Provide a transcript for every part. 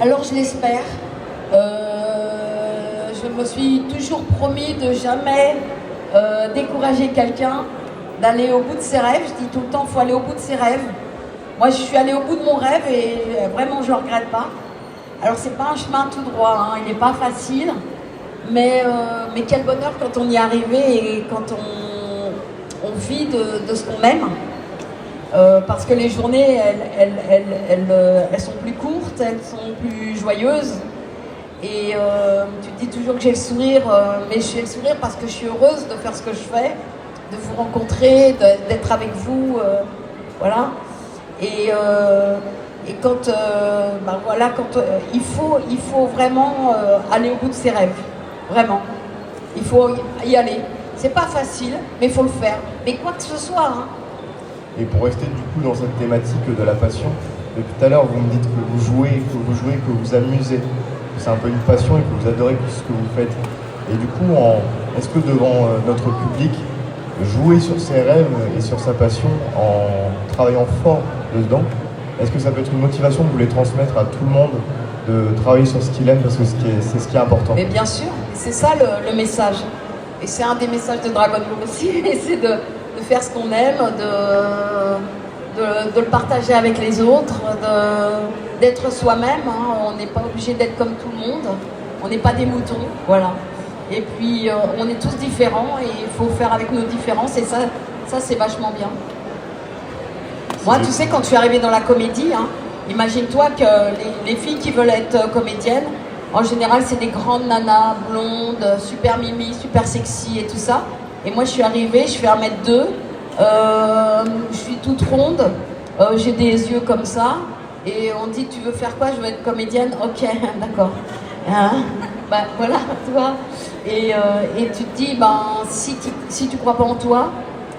Alors je l'espère. Je me suis toujours promis de jamais décourager quelqu'un, d'aller au bout de ses rêves. Je dis tout le temps, il faut aller au bout de ses rêves. Moi, je suis allée au bout de mon rêve et vraiment, je ne le regrette pas. Alors, c'est pas un chemin tout droit, hein, il n'est pas facile, mais quel bonheur quand on y est arrivé et quand on vit de ce qu'on aime. Parce que les journées, elles sont plus courtes, elles sont plus joyeuses. Et tu te dis toujours que j'ai le sourire, mais j'ai le sourire parce que je suis heureuse de faire ce que je fais, de vous rencontrer, d'être avec vous, voilà. Et quand, voilà, il faut vraiment aller au bout de ses rêves, vraiment. Il faut y aller. C'est pas facile, mais il faut le faire. Mais quoi que ce soit, hein. Et pour rester du coup dans cette thématique de la passion, depuis tout à l'heure vous me dites que vous jouez, que vous amusez, que c'est un peu une passion et que vous adorez ce que vous faites. Et du coup, est-ce que devant notre public, jouer sur ses rêves et sur sa passion en travaillant fort dedans, est-ce que ça peut être une motivation que vous voulez transmettre à tout le monde de travailler sur ce qu'il aime parce que c'est ce qui est important? Mais bien sûr, c'est ça le message. Et c'est un des messages de Dragon Ball aussi, c'est de faire ce qu'on aime, de le partager avec les autres, d'être soi-même, hein. On n'est pas obligé d'être comme tout le monde, on n'est pas des moutons, voilà. Et puis on est tous différents et il faut faire avec nos différences et ça c'est vachement bien. Moi, tu sais, quand je suis arrivée dans la comédie, hein, imagine-toi que les filles qui veulent être comédiennes, en général, c'est des grandes nanas, blondes, super mimi, super sexy et tout ça. Et moi, je suis arrivée, je fais 1m2, je suis toute ronde, j'ai des yeux comme ça. Et on dit, tu veux faire quoi? Je veux être comédienne. Ok, d'accord. Hein? Ben voilà, toi. Et tu te dis, ben, si tu crois pas en toi,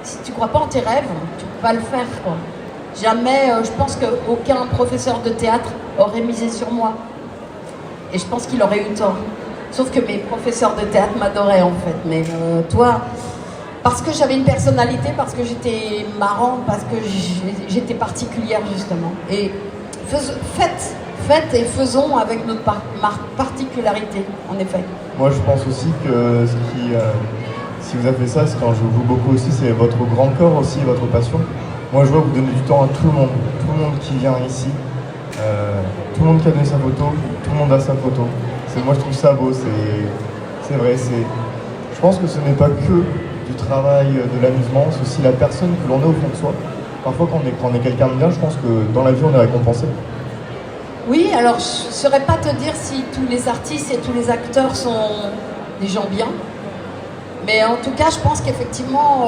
si tu crois pas en tes rêves, tu peux pas le faire, quoi. Jamais, je pense qu'aucun professeur de théâtre aurait misé sur moi. Et je pense qu'il aurait eu tort. Sauf que mes professeurs de théâtre m'adoraient en fait. Mais toi, parce que j'avais une personnalité, parce que j'étais marrante, parce que j'étais particulière justement. Et faites et faisons avec notre particularité, en effet. Moi je pense aussi que si vous avez fait ça, ce qui en joue beaucoup aussi, c'est votre grand corps aussi, votre passion. Moi je vois que vous donnez du temps à tout le monde qui vient ici, tout le monde qui a donné sa photo, tout le monde a sa photo. Moi je trouve ça beau, c'est vrai, je pense que ce n'est pas que du travail, de l'amusement, c'est aussi la personne que l'on est au fond de soi. Parfois quand on est quelqu'un de bien, je pense que dans la vie on est récompensé. Oui, alors je ne saurais pas te dire si tous les artistes et tous les acteurs sont des gens bien. Mais en tout cas, je pense qu'effectivement,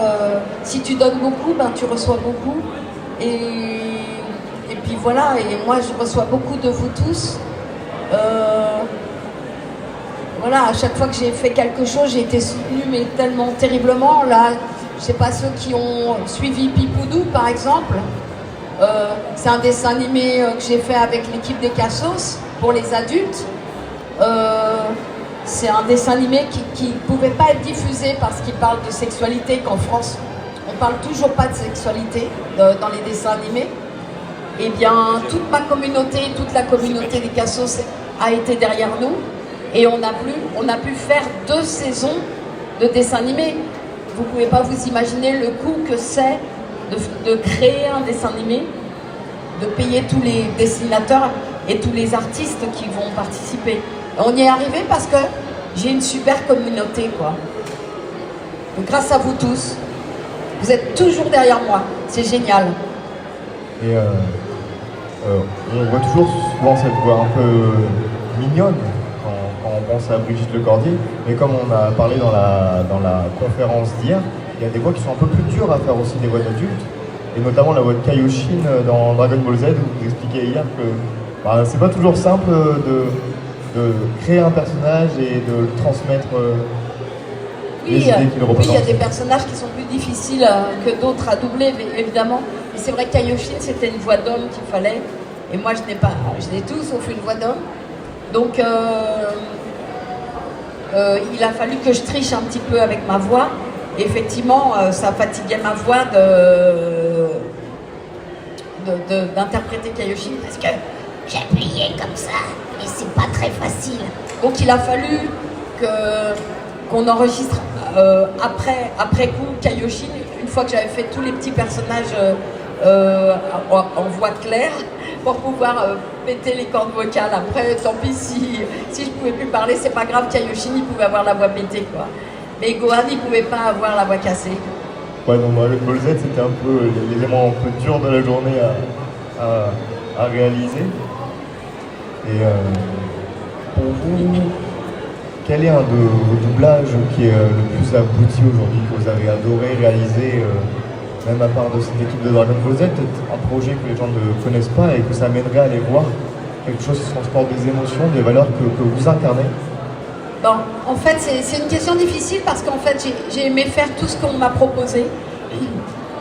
si tu donnes beaucoup, ben, tu reçois beaucoup. Et puis voilà, et moi je reçois beaucoup de vous tous. Voilà, à chaque fois que j'ai fait quelque chose, j'ai été soutenue, mais tellement terriblement. Là, je sais pas, ceux qui ont suivi Pipoudou, par exemple, c'est un dessin animé que j'ai fait avec l'équipe des Cassos pour les adultes. C'est un dessin animé qui ne pouvait pas être diffusé parce qu'il parle de sexualité, qu'en France, on parle toujours pas de sexualité dans les dessins animés. Eh bien, toute ma communauté, toute la communauté des Cassos a été derrière nous. Et on a pu faire 2 saisons de dessins animés. Vous ne pouvez pas vous imaginer le coût que c'est de créer un dessin animé, de payer tous les dessinateurs et tous les artistes qui vont participer. On y est arrivé parce que j'ai une super communauté, quoi. Donc, grâce à vous tous, vous êtes toujours derrière moi. C'est génial. Et on voit toujours souvent cette voix un peu mignonne quand on pense à Brigitte Lecordier. Mais comme on a parlé dans la conférence d'hier, il y a des voix qui sont un peu plus dures à faire aussi, des voix d'adultes. Et notamment la voix de Kaioshin dans Dragon Ball Z, où vous expliquiez hier que c'est pas toujours simple de créer un personnage et de le transmettre les idées qu'il représente. Oui, il y a des personnages qui sont plus difficiles que d'autres à doubler, évidemment. Mais c'est vrai que Kaioshin, c'était une voix d'homme qu'il fallait. Et moi, je n'ai tout sauf une voix d'homme. Donc, il a fallu que je triche un petit peu avec ma voix. Et effectivement, ça fatiguait ma voix d'interpréter Kaioshin parce que j'appuyais comme ça. et c'est pas très facile. Donc il a fallu qu'on enregistre après coup Kaioshin, une fois que j'avais fait tous les petits personnages en voix claire, pour pouvoir péter les cordes vocales. Après, tant pis si je pouvais plus parler, c'est pas grave, Kaioshin il pouvait avoir la voix pétée, quoi. Mais Gohan il pouvait pas avoir la voix cassée. Ouais, donc Dragon Ball Z c'était un peu l'élément un peu dur de la journée à réaliser. Et pour vous, quel est un de vos doublages qui est le plus abouti aujourd'hui, que vous avez adoré réaliser, même à part de cette équipe de Dragon Ball Z, un projet que les gens ne connaissent pas et que ça mènerait à aller voir, quelque chose qui transporte des émotions, des valeurs que vous incarnez? Bon, en fait, c'est une question difficile parce qu'en fait, j'ai aimé faire tout ce qu'on m'a proposé.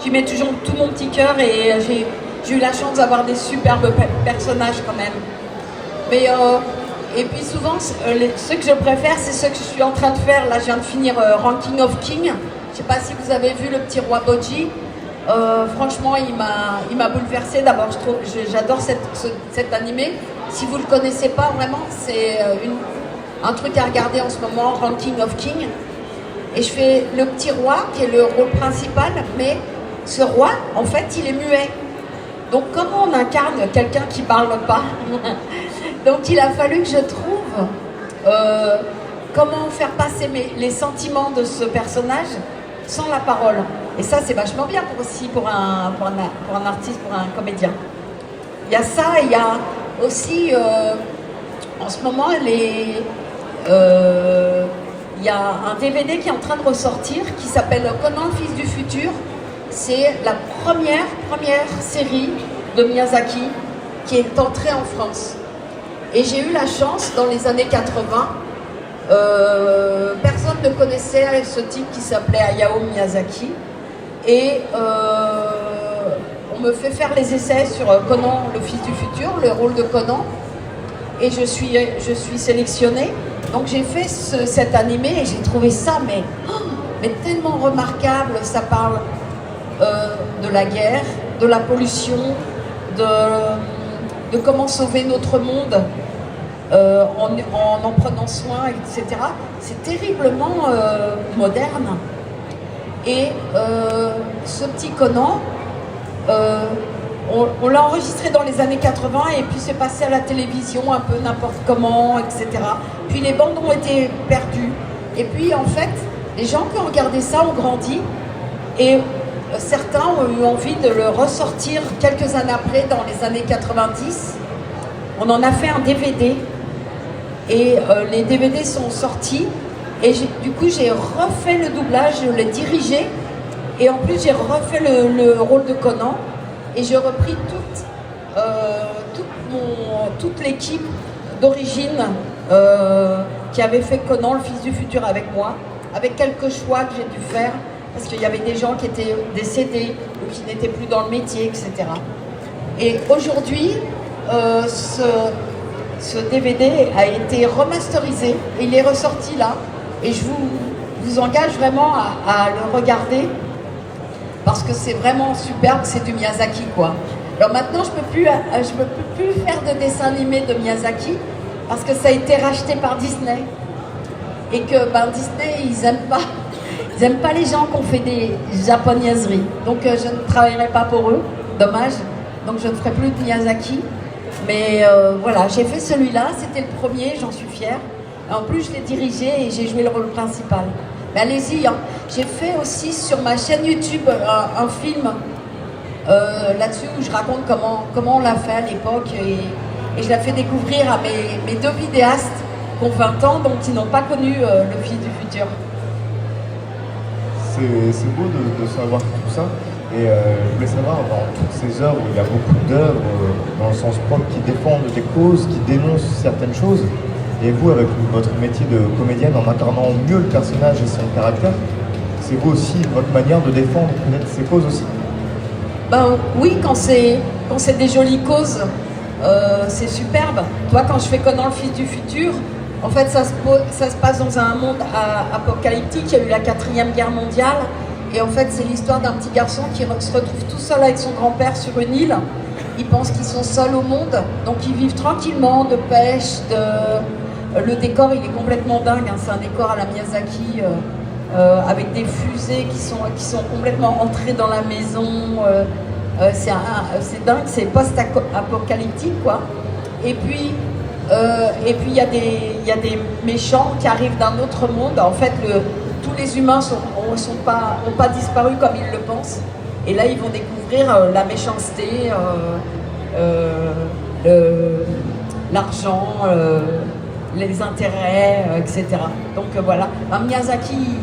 J'y mets toujours tout mon petit cœur et j'ai eu la chance d'avoir des superbes personnages quand même. Mais, et puis souvent, ceux que je préfère, c'est ceux que je suis en train de faire. Là, je viens de finir Ranking of King. Je ne sais pas si vous avez vu le petit roi Boji. Franchement, il m'a bouleversée. D'abord, j'adore cet animé. Si vous ne le connaissez pas vraiment, c'est un truc à regarder en ce moment, Ranking of King. Et je fais le petit roi, qui est le rôle principal, mais ce roi, en fait, il est muet. Donc, comment on incarne quelqu'un qui ne parle pas? Donc, il a fallu que je trouve comment faire passer les sentiments de ce personnage sans la parole. Et ça, c'est vachement bien pour un artiste, pour un comédien. Il y a ça, il y a aussi, en ce moment, il y a un DVD qui est en train de ressortir qui s'appelle Conan, le fils du futur. C'est la première série de Miyazaki qui est entrée en France. Et j'ai eu la chance, dans les années 80, personne ne connaissait ce type qui s'appelait Hayao Miyazaki. Et on me fait faire les essais sur Conan, le fils du futur, le rôle de Conan. Et je suis sélectionnée. Donc j'ai fait cet animé et j'ai trouvé ça mais tellement remarquable. Ça parle de la guerre, de la pollution, de comment sauver notre monde en prenant soin, etc. C'est terriblement moderne. Et ce petit Conan, on l'a enregistré dans les années 80 et puis c'est passé à la télévision un peu n'importe comment, etc. Puis les bandes ont été perdues. Et puis en fait, les gens qui ont regardé ça ont grandi et certains ont eu envie de le ressortir quelques années après, dans les années 90. On en a fait un DVD et les DVD sont sortis et du coup j'ai refait le doublage, je l'ai dirigé et en plus j'ai refait le rôle de Conan. Et j'ai repris toute l'équipe d'origine qui avait fait Conan, le fils du futur, avec moi, avec quelques choix que j'ai dû faire, parce qu'il y avait des gens qui étaient décédés ou qui n'étaient plus dans le métier, etc. Et aujourd'hui, ce DVD a été remasterisé, et il est ressorti là, et je vous engage vraiment à le regarder, parce que c'est vraiment superbe, c'est du Miyazaki, quoi. Alors maintenant, je peux plus faire de dessin animé de Miyazaki, parce que ça a été racheté par Disney. Et que Disney, ils aiment pas les gens qui ont fait des japonaiseries. Donc je ne travaillerai pas pour eux, dommage. Donc je ne ferai plus de Miyazaki. Mais voilà, j'ai fait celui-là, c'était le premier, j'en suis fière. Et en plus, je l'ai dirigé et j'ai joué le rôle principal. Mais allez-y, hein. J'ai fait aussi sur ma chaîne YouTube un film là-dessus où je raconte comment on l'a fait à l'époque et je l'ai fait découvrir à mes deux vidéastes qui ont 20 ans, donc ils n'ont pas connu le fils du futur. C'est beau de savoir tout ça. Et je voulais savoir, dans toutes ces œuvres, il y a beaucoup d'œuvres dans le sens propre qui défendent des causes, qui dénoncent certaines choses. Et vous, avec votre métier de comédienne, en incarnant mieux le personnage et son caractère, c'est vous aussi votre manière de défendre peut-être ces causes aussi? Oui, quand c'est des jolies causes, c'est superbe. Toi, quand je fais Conan, le fils du futur, en fait, ça se passe dans un monde apocalyptique. Il y a eu la 4e guerre mondiale. Et en fait, c'est l'histoire d'un petit garçon qui se retrouve tout seul avec son grand-père sur une île. ils pensent qu'ils sont seuls au monde, donc ils vivent tranquillement de pêche, le décor il est complètement dingue, hein. C'est un décor à la Miyazaki avec des fusées qui sont complètement entrées dans la maison. C'est dingue, c'est post-apocalyptique quoi. Et puis il y a des méchants qui arrivent d'un autre monde. En fait, tous les humains ont pas disparu comme ils le pensent. Et là, ils vont découvrir la méchanceté, l'argent, les intérêts, etc. Donc voilà. Miyazaki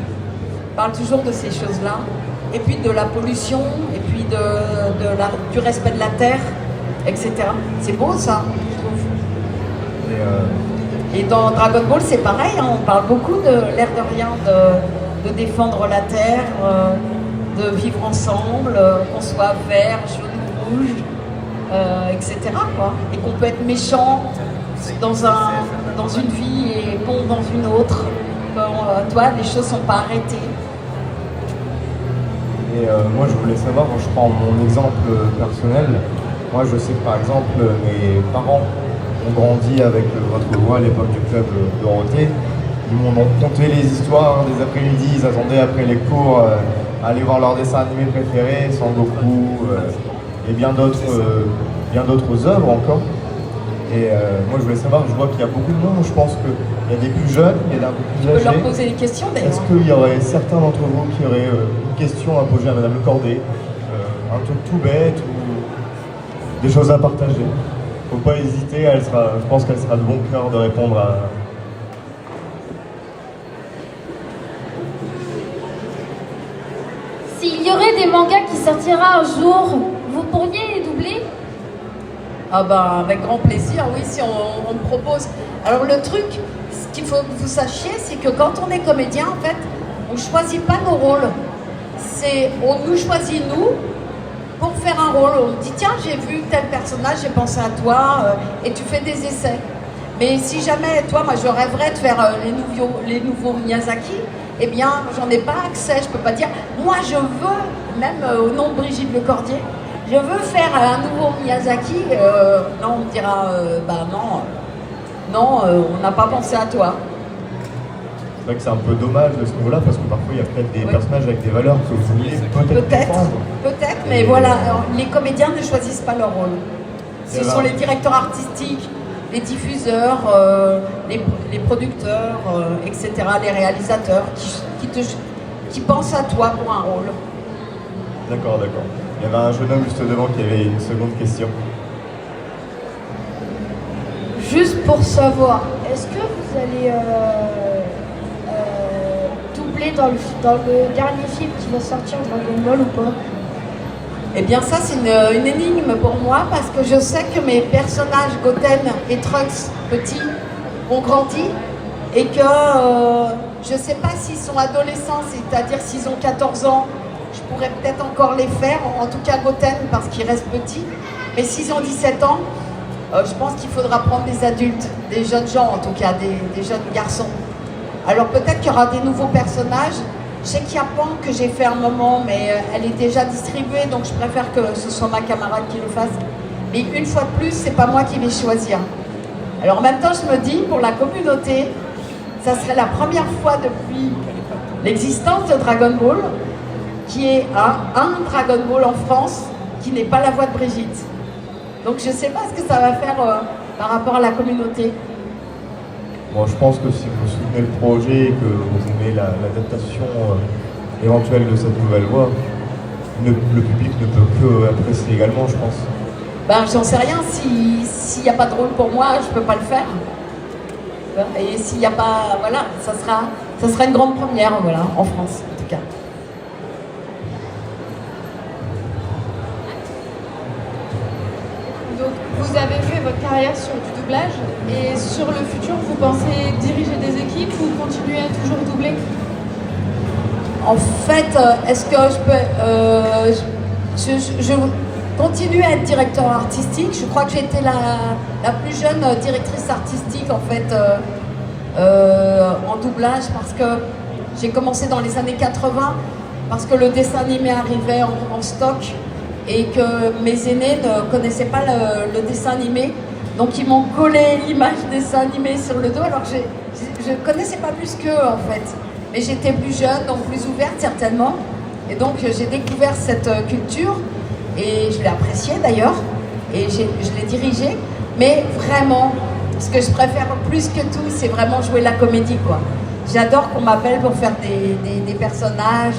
parle toujours de ces choses-là. Et puis de la pollution, et puis du respect de la terre, etc. C'est beau ça, je trouve. Et dans Dragon Ball, c'est pareil, hein, on parle beaucoup de l'air de rien, de défendre la terre, de vivre ensemble, qu'on soit vert, jaune, rouge, etc. Quoi. Et qu'on peut être méchant dans une vie et bon dans une autre. Toi, les choses ne sont pas arrêtées. Et moi, je voulais savoir, je prends mon exemple personnel. Moi, je sais que par exemple, mes parents ont grandi avec votre voix à l'époque du club Dorothée. Ils m'ont conté les histoires des après-midi, ils attendaient après les cours à aller voir leur dessin animé préféré, Sangoku et bien d'autres œuvres encore. Et moi je voulais savoir, je vois qu'il y a beaucoup de monde, je pense qu'il y a des plus jeunes, il y a des un peu plus âgés. Tu peux leur poser des questions d'ailleurs. Est-ce qu'il y aurait certains d'entre vous qui auraient une question à poser à Madame Le Corday, un truc tout bête ou des choses à partager? Faut pas hésiter, je pense qu'elle sera de bon cœur de répondre à... S'il y aurait des mangas qui sortira un jour, vous pourriez les doubler? Ah ben, avec grand plaisir, oui, si on me propose. Alors le truc, ce qu'il faut que vous sachiez, c'est que quand on est comédien, en fait, on ne choisit pas nos rôles. On nous choisit, nous, pour faire un rôle. On dit, tiens, j'ai vu tel personnage, j'ai pensé à toi, et tu fais des essais. Mais si jamais, toi, moi, je rêverais de faire les nouveaux Miyazaki, eh bien, j'en ai pas accès. Je peux pas dire, moi, je veux, même au nom de Brigitte Lecordier, je veux faire un nouveau Miyazaki. Non, on me dira, bah non, on n'a pas pensé à toi. C'est vrai que c'est un peu dommage de ce niveau-là, parce que parfois il y a peut-être des personnages avec des valeurs que vous vouliez Peut-être, mais voilà, les comédiens ne choisissent pas leur rôle. Ce sont les directeurs artistiques, les diffuseurs, les producteurs, etc., les réalisateurs qui pensent à toi pour un rôle. D'accord. Il y avait un jeune homme juste devant qui avait une seconde question. Juste pour savoir, est-ce que vous allez doubler dans le dernier film qui va sortir, Dragon Ball, ou pas? Eh bien ça c'est une énigme pour moi, parce que je sais que mes personnages Goten et Trunks petits ont grandi et que je ne sais pas s'ils sont adolescents, c'est-à-dire s'ils ont 14 ans, je pourrais peut-être encore les faire, en tout cas Goten parce qu'il reste petit, mais s'ils ont 17 ans, je pense qu'il faudra prendre des adultes, des jeunes gens en tout cas, des jeunes garçons. Alors peut-être qu'il y aura des nouveaux personnages. Je sais qu'il y a Pan que j'ai fait un moment, mais elle est déjà distribuée, donc je préfère que ce soit ma camarade qui le fasse. Mais une fois de plus, c'est pas moi qui vais choisir. Alors en même temps, je me dis, pour la communauté, ça serait la première fois depuis l'existence de Dragon Ball qui est un Dragon Ball en France qui n'est pas la voix de Brigitte. Donc je sais pas ce que ça va faire par rapport à la communauté. Bon, je pense que si vous soutenez le projet et que vous aimez l'adaptation éventuelle de cette nouvelle voix, le public ne peut que apprécier également, je pense. Ben, j'en sais rien. S'il n'y a pas de rôle pour moi, je peux pas le faire. Et s'il n'y a pas... Voilà, ça sera une grande première, voilà, en France, en tout cas. Donc, vous avez fait votre carrière sur du doublage, et sur le futur, vous pensez diriger des équipes ou continuer à toujours doubler? En fait, est-ce que je peux... je continue à être directeur artistique. Je crois que j'ai été la plus jeune directrice artistique, en fait, en doublage, parce que j'ai commencé dans les années 80, parce que le dessin animé arrivait en stock. et que mes aînés ne connaissaient pas le dessin animé. Donc ils m'ont collé l'image dessin animé sur le dos, alors que je ne connaissais pas plus qu'eux en fait. Mais j'étais plus jeune, donc plus ouverte certainement. Et donc j'ai découvert cette culture et je l'ai appréciée d'ailleurs. Et je l'ai dirigée. Mais vraiment, ce que je préfère plus que tout, c'est vraiment jouer la comédie, quoi. J'adore qu'on m'appelle pour faire des personnages.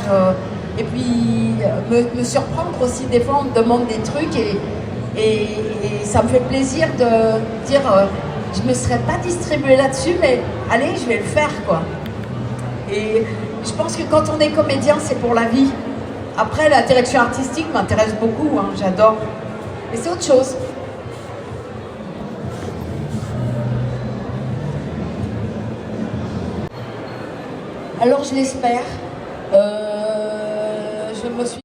Et puis me surprendre aussi, des fois on me demande des trucs et ça me fait plaisir de dire je me serais pas distribuée là-dessus, mais allez, je vais le faire, quoi. Et je pense que quand on est comédien, c'est pour la vie. Après, la direction artistique m'intéresse beaucoup, hein, j'adore. Mais c'est autre chose. Alors je l'espère. Je me suis